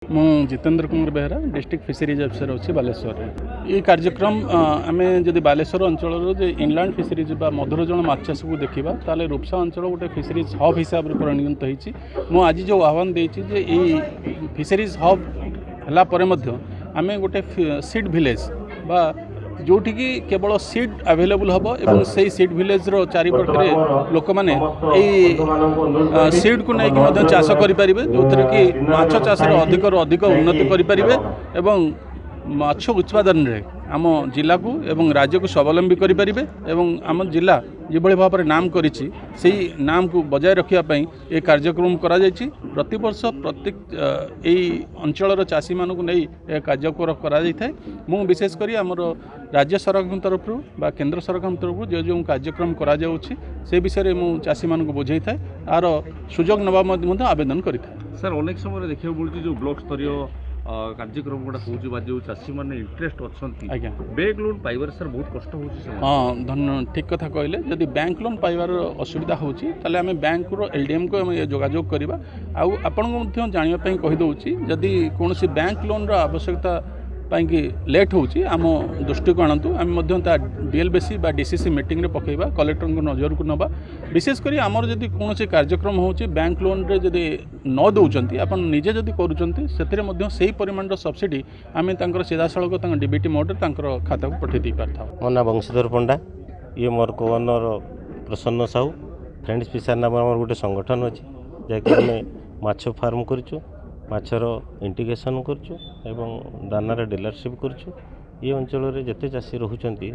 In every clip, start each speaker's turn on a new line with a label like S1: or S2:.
S1: ମୁଁ Jitendra Kumar Behera district fisheries officer अच्छी बालेश्वर ये कार्यक्रम आम जदि बालेश्वर अंचल जे इनलैंड फिशरीज मधुरजन माछ चाष को देखा ताले रूपसा अंचल गोटे फिशरीज हब हिसाब से परिणत होती मुझे जो आह्वान देती फिशरीज हब है आम गोटे सीड विलेज बा जोटि की केवल सीड अवेलेबल हम और से सीड विलेज रो चारिपटे लोक मैंने सीड को लेकिन चाष करें जो थे कि माछ चाष अधिक अधिक उन्नति करें माछ उत्पादन रे आम जिला को एवं राज्य को स्वावलंबी करें आम जिला जो भाव में नाम करी नाम को बजाय रखापी ये कार्यक्रम करा प्रति वर्ष प्रत्येक यही अंचल चाषी मानू नहीं कार्यक्रम करा विशेषकर आमर राज्य सरकार तरफ बा केंद्र सरकार तरफ जो जो कार्यक्रम करा से विषय में चाषी मान बुझे था आर सुजोग नवा आवेदन करें।
S2: सर अनेक समय देखा मिलूँ जो ब्लॉक स्तरीय कार्यक्रम गुड़ा हो जो चाषी मैंने इंटरेस्ट अच्छा बैंक लोन पाइबार सर बहुत कष्ट हो।
S1: हाँ धन्य ठीक कथा कहले जदि बैंक लोन पाइबार असुविधा होची ताले आमे बैंक रो एलडीएम को आमे जोगाजोग करबा आउ आपन को मध्य जानिबा पई कहि दउची जदि कोनोसी बैंक लोन रो आवश्यकता पाई लेट होची आम दृष्टि को आणतु आम डीएलबीसी बा डीसीसी मीटिंग रे पकेबा कलेक्टर को नजर को नबा विशेषकर आमर जदि कौन कार्यक्रम होची बैंक लोन रे जदि न दउचंती आपन निजे जदि करूचंती सेतिरे मध्य सेही परिमाण रो सब्सिडी आमे तांकर सीधासळक तांकर डीबीटी मोड रे तांकर खाता को पठे दी पारथाव।
S3: मो ना वंशीधर पंडा ये मोर गवर्नर प्रसन्न साहू फ्रेंड्स फिशर नाम आम गोटे संगठन अच्छी जहाँकि आम माछ फार्म करूँ माछर इंटीग्रेशन करूँ दानार डीलरशिप करूँ ये अंचल जिते चाषी रोचंती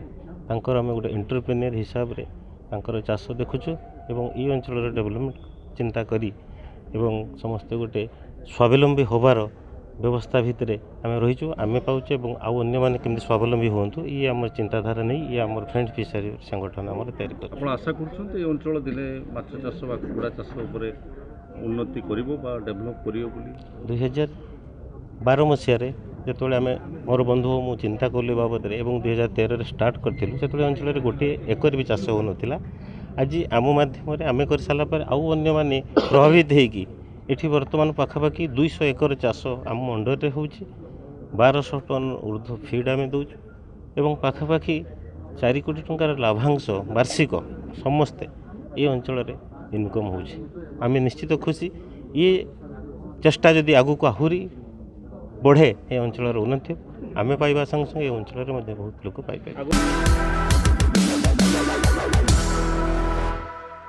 S3: आम गोटे एंटरप्रेन्योर हिसाब से चाष देखुचु एवं ये अंचल डेवलपमेंट चिंता करी एवं समस्ते गोटे स्वावलंबी होबार व्यवस्था भितर आम रहीचु आम पाचे और आउ अन्य मैंने केमती स्वावलंबी हूँ ये आम चिंताधारा नहीं ये आम फ्रेंड्स फिशरी संगठन आम तैयारी कर
S2: आशा कर दिले माछ चाष कुकुड़ा चाष उन्नति डेभलप कर
S3: 2012 मसीह जो आम मोर बंधु मु चिंता कली बाबद 2013 स्टार्ट करूँ से अंचल गोटे एकर भी चाष हो नाला आज आम मध्यम आम कर सारापर आउ अन्य मैंने प्रभावित होगी ये बर्तमान पाखापाखि 200 एकर चाष आम मंडल हो 1200 टन ऊर्ध्व फीड आम दौचु एवं पाखापाखि 4 कोटी टंकार लाभांश वार्षिक समस्ते ये अंचल इनकम होमें निश्चित खुशी ये चेष्टा जदि आगू को आहरी बढ़े ये अंचल उन्नति आम पाइबा संगे संगे ये अंचल बहुत लोग पाइबे।